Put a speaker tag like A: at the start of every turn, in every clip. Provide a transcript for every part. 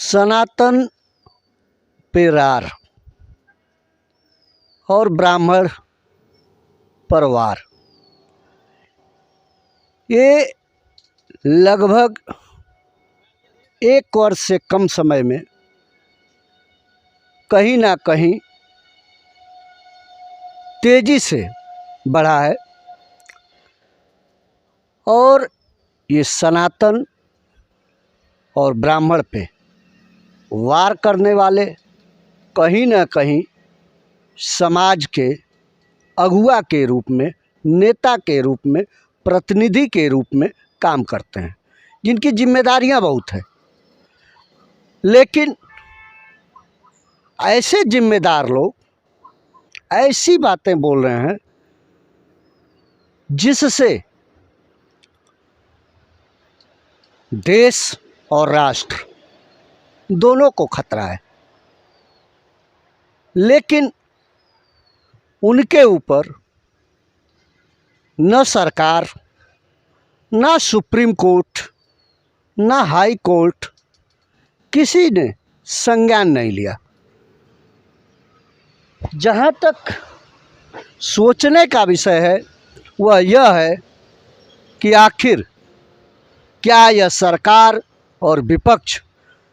A: सनातन पेरार और ब्राह्मण परिवार ये लगभग 1 वर्ष से कम समय में कहीं ना कहीं तेजी से बढ़ा है और ये सनातन और ब्राह्मण पे वार करने वाले कहीं ना कहीं समाज के अगुआ के रूप में, नेता के रूप में, प्रतिनिधि के रूप में काम करते हैं, जिनकी जिम्मेदारियां बहुत है। लेकिन ऐसे जिम्मेदार लोग ऐसी बातें बोल रहे हैं जिससे देश और राष्ट्र दोनों को खतरा है। लेकिन उनके ऊपर न सरकार, न सुप्रीम कोर्ट, न हाई कोर्ट किसी ने संज्ञान नहीं लिया। जहाँ तक सोचने का विषय है वह यह है कि आखिर क्या यह सरकार और विपक्ष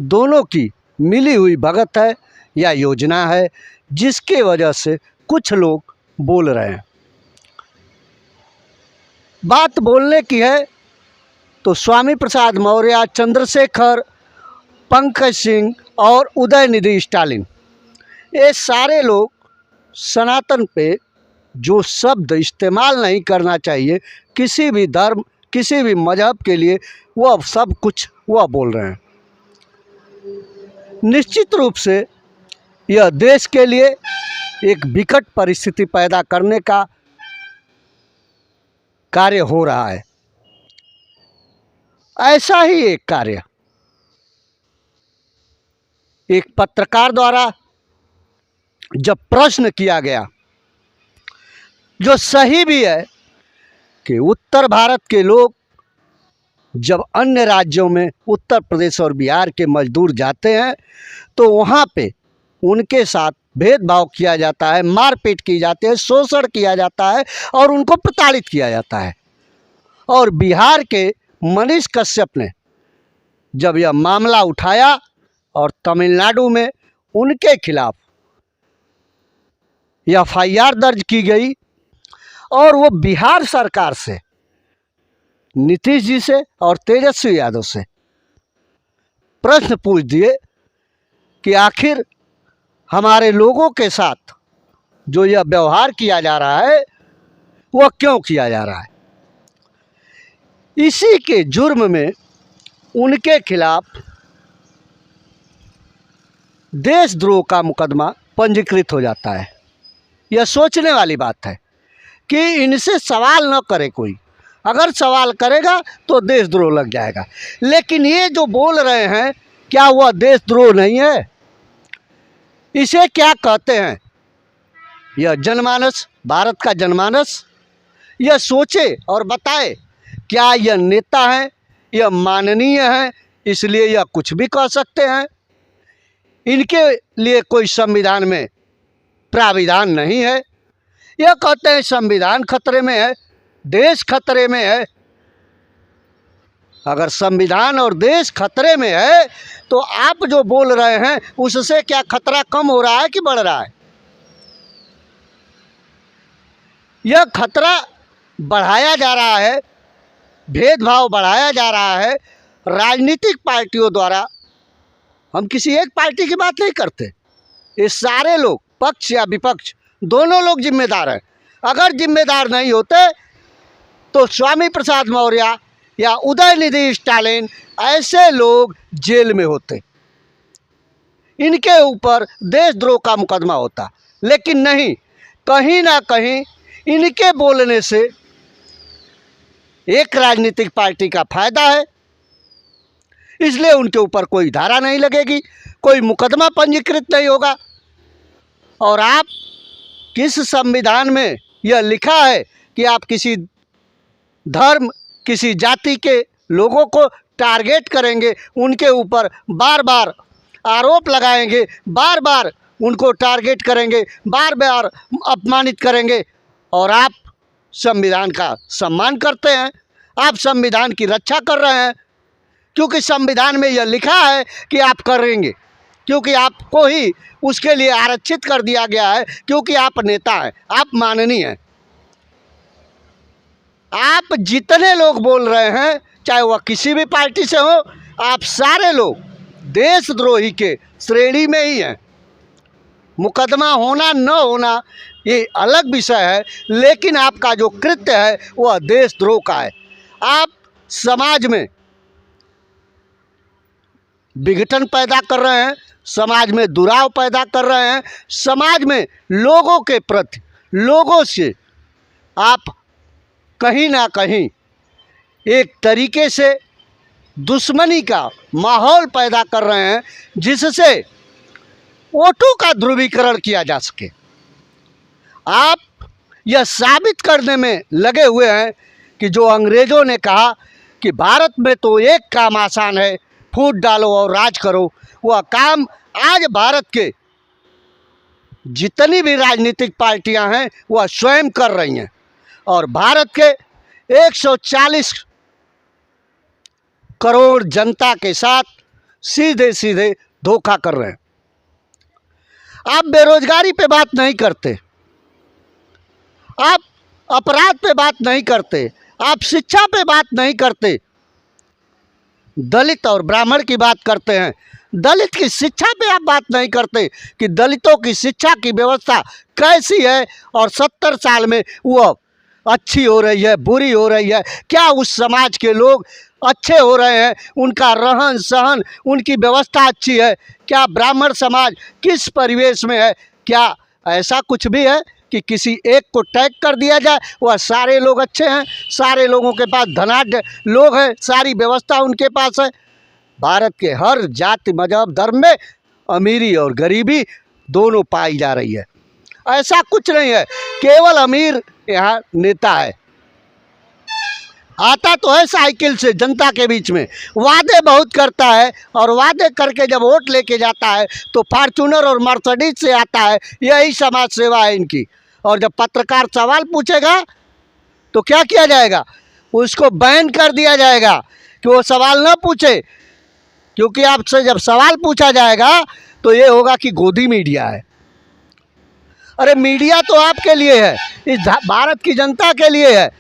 A: दोनों की मिली हुई भगत है या योजना है जिसके वजह से कुछ लोग बोल रहे हैं। बात बोलने की है तो स्वामी प्रसाद मौर्य, चंद्रशेखर, पंकज सिंह और उदयनिधि स्टालिन, ये सारे लोग सनातन पे जो शब्द इस्तेमाल नहीं करना चाहिए किसी भी धर्म, किसी भी मजहब के लिए, वह सब कुछ वह बोल रहे हैं। निश्चित रूप से यह देश के लिए एक विकट परिस्थिति पैदा करने का कार्य हो रहा है। ऐसा ही एक कार्य एक पत्रकार द्वारा जब प्रश्न किया गया, जो सही भी है, कि उत्तर भारत के लोग जब अन्य राज्यों में उत्तर प्रदेश और बिहार के मजदूर जाते हैं तो वहाँ पे उनके साथ भेदभाव किया जाता है, मारपीट की जाती है, शोषण किया जाता है और उनको प्रताड़ित किया जाता है। और बिहार के मनीष कश्यप ने जब यह मामला उठाया और तमिलनाडु में उनके खिलाफ FIR दर्ज की गई और वो बिहार सरकार से, नीतीश जी से और तेजस्वी यादव से प्रश्न पूछ दिए कि आखिर हमारे लोगों के साथ जो यह व्यवहार किया जा रहा है वह क्यों किया जा रहा है। इसी के जुर्म में उनके खिलाफ देशद्रोह का मुकदमा पंजीकृत हो जाता है। यह सोचने वाली बात है कि इनसे सवाल न करे कोई, अगर सवाल करेगा तो देशद्रोह लग जाएगा। लेकिन ये जो बोल रहे हैं, क्या वह देशद्रोह नहीं है? इसे क्या कहते हैं? यह जनमानस, भारत का जनमानस यह सोचे और बताए, क्या यह नेता है, यह माननीय है, इसलिए यह कुछ भी कह सकते हैं? इनके लिए कोई संविधान में प्राविधान नहीं है। यह कहते हैं संविधान खतरे में है, देश खतरे में है। अगर संविधान और देश खतरे में है तो आप जो बोल रहे हैं उससे क्या खतरा कम हो रहा है कि बढ़ रहा है? यह खतरा बढ़ाया जा रहा है, भेदभाव बढ़ाया जा रहा है राजनीतिक पार्टियों द्वारा। हम किसी एक पार्टी की बात नहीं करते, ये सारे लोग, पक्ष या विपक्ष, दोनों लोग जिम्मेदार हैं। अगर जिम्मेदार नहीं होते तो स्वामी प्रसाद मौर्य या उदयनिधि स्टालिन ऐसे लोग जेल में होते, इनके ऊपर देशद्रोह का मुकदमा होता। लेकिन नहीं, कहीं ना कहीं इनके बोलने से एक राजनीतिक पार्टी का फायदा है, इसलिए उनके ऊपर कोई धारा नहीं लगेगी, कोई मुकदमा पंजीकृत नहीं होगा। और आप किस संविधान में यह लिखा है कि आप किसी धर्म, किसी जाति के लोगों को टारगेट करेंगे, उनके ऊपर बार बार आरोप लगाएंगे, बार बार उनको टारगेट करेंगे, बार बार अपमानित करेंगे, और आप संविधान का सम्मान करते हैं, आप संविधान की रक्षा कर रहे हैं, क्योंकि संविधान में यह लिखा है कि आप करेंगे, क्योंकि आपको ही उसके लिए आरक्षित कर दिया गया है, क्योंकि आप नेता हैं, आप माननीय हैं। आप जितने लोग बोल रहे हैं, चाहे वह किसी भी पार्टी से हो, आप सारे लोग देशद्रोही के श्रेणी में ही हैं। मुकदमा होना न होना ये अलग विषय है, लेकिन आपका जो कृत्य है वह देशद्रोह का है। आप समाज में विघटन पैदा कर रहे हैं, समाज में दुराव पैदा कर रहे हैं, समाज में लोगों के प्रति, लोगों से आप कहीं ना कहीं एक तरीके से दुश्मनी का माहौल पैदा कर रहे हैं, जिससे वोटों का ध्रुवीकरण किया जा सके। आप यह साबित करने में लगे हुए हैं कि जो अंग्रेज़ों ने कहा कि भारत में तो एक काम आसान है, फूट डालो और राज करो, वह काम आज भारत के जितनी भी राजनीतिक पार्टियां हैं वह स्वयं कर रही हैं, और भारत के 140 करोड़ जनता के साथ सीधे सीधे धोखा कर रहे हैं। आप बेरोजगारी पे बात नहीं करते, आप अपराध पे बात नहीं करते, आप शिक्षा पे बात नहीं करते, दलित और ब्राह्मण की बात करते हैं। दलित की शिक्षा पे आप बात नहीं करते कि दलितों की शिक्षा की व्यवस्था कैसी है और 70 साल में वह अच्छी हो रही है, बुरी हो रही है, क्या उस समाज के लोग अच्छे हो रहे हैं, उनका रहन सहन, उनकी व्यवस्था अच्छी है, क्या ब्राह्मण समाज किस परिवेश में है, क्या ऐसा कुछ भी है कि किसी एक को टैग कर दिया जाए वह सारे लोग अच्छे हैं, सारे लोगों के पास धनाढ्य लोग हैं, सारी व्यवस्था उनके पास है। भारत के हर जाति मजहब धर्म में अमीरी और गरीबी दोनों पाई जा रही है। ऐसा कुछ नहीं है, केवल अमीर यहाँ नेता है, आता तो है साइकिल से जनता के बीच में, वादे बहुत करता है, और वादे करके जब वोट लेके जाता है तो फार्चूनर और मर्सिडीज से आता है। यही समाज सेवा है इनकी। और जब पत्रकार सवाल पूछेगा तो क्या किया जाएगा, उसको बैन कर दिया जाएगा कि वो सवाल ना पूछे, क्योंकि आपसे जब सवाल पूछा जाएगा तो ये होगा कि गोदी मीडिया है। अरे मीडिया तो आपके लिए है, इस भारत की जनता के लिए है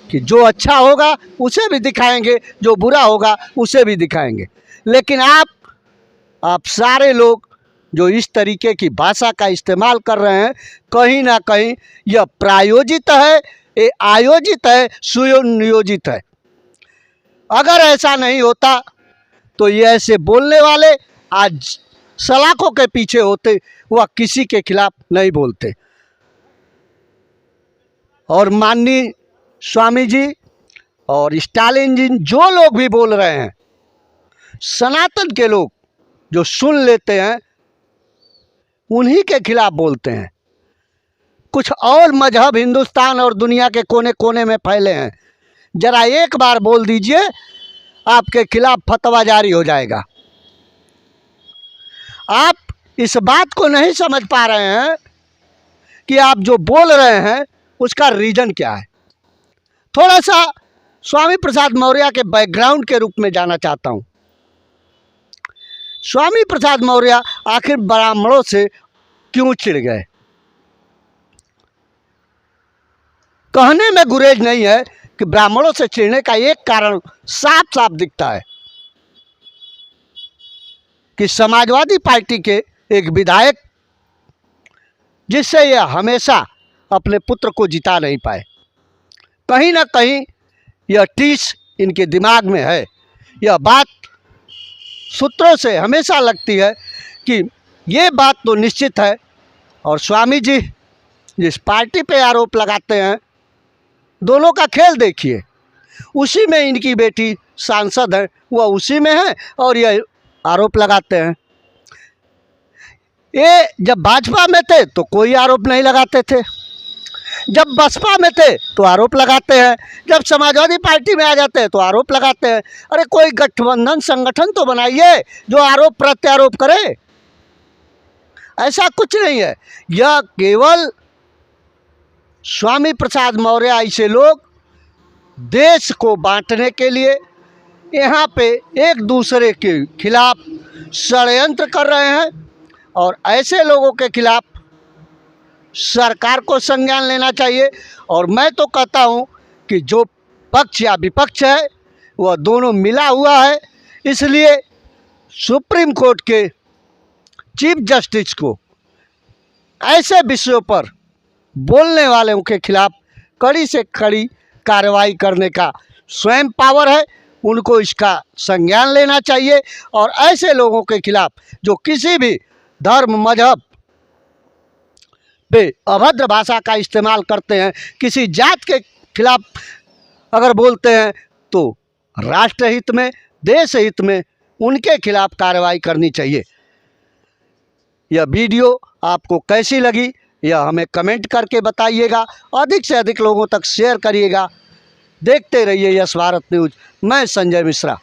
A: कि जो अच्छा होगा उसे भी दिखाएंगे, जो बुरा होगा उसे भी दिखाएंगे। लेकिन आप सारे लोग जो इस तरीके की भाषा का इस्तेमाल कर रहे हैं, कहीं ना कहीं यह प्रायोजित है, ये आयोजित है, सुनियोजित है। अगर ऐसा नहीं होता तो ये ऐसे बोलने वाले आज सलाखों के पीछे होते, वह किसी के खिलाफ नहीं बोलते। और माननीय स्वामी जी और स्टालिन जी, जो लोग भी बोल रहे हैं, सनातन के लोग जो सुन लेते हैं उन्हीं के खिलाफ बोलते हैं। कुछ और मजहब हिंदुस्तान और दुनिया के कोने कोने में फैले हैं, जरा एक बार बोल दीजिए, आपके खिलाफ फतवा जारी हो जाएगा। आप इस बात को नहीं समझ पा रहे हैं कि आप जो बोल रहे हैं उसका रीजन क्या है। थोड़ा सा स्वामी प्रसाद मौर्य के बैकग्राउंड के रूप में जाना चाहता हूँ। स्वामी प्रसाद मौर्य आखिर ब्राह्मणों से क्यों चिढ़ गए? कहने में गुरेज नहीं है कि ब्राह्मणों से चिढ़ने का एक कारण साफ साफ दिखता है कि समाजवादी पार्टी के एक विधायक, जिससे यह हमेशा अपने पुत्र को जिता नहीं पाए, कहीं ना कहीं यह टीस इनके दिमाग में है। यह बात सूत्रों से हमेशा लगती है कि ये बात तो निश्चित है। और स्वामी जी जिस पार्टी पे आरोप लगाते हैं, दोनों का खेल देखिए, उसी में इनकी बेटी सांसद है, वह उसी में है और यह आरोप लगाते हैं। ये जब भाजपा में थे तो कोई आरोप नहीं लगाते थे, जब बसपा में थे तो आरोप लगाते हैं, जब समाजवादी पार्टी में आ जाते हैं तो आरोप लगाते हैं। अरे कोई गठबंधन संगठन तो बनाइए जो आरोप प्रत्यारोप करे। ऐसा कुछ नहीं है, यह केवल स्वामी प्रसाद मौर्य ऐसे लोग देश को बांटने के लिए यहाँ पे एक दूसरे के खिलाफ षड्यंत्र कर रहे हैं, और ऐसे लोगों के खिलाफ सरकार को संज्ञान लेना चाहिए। और मैं तो कहता हूँ कि जो पक्ष या विपक्ष है वह दोनों मिला हुआ है, इसलिए सुप्रीम कोर्ट के चीफ जस्टिस को ऐसे विषयों पर बोलने वालों के खिलाफ कड़ी से कड़ी कार्रवाई करने का स्वयं पावर है, उनको इसका संज्ञान लेना चाहिए। और ऐसे लोगों के खिलाफ जो किसी भी धर्म मजहब पे अभद्र भाषा का इस्तेमाल करते हैं, किसी जात के खिलाफ अगर बोलते हैं, तो राष्ट्रहित में, देश हित में उनके खिलाफ कार्रवाई करनी चाहिए। यह वीडियो आपको कैसी लगी यह हमें कमेंट करके बताइएगा, अधिक से अधिक लोगों तक शेयर करिएगा। देखते रहिए यस भारत न्यूज़। मैं संजय मिश्रा।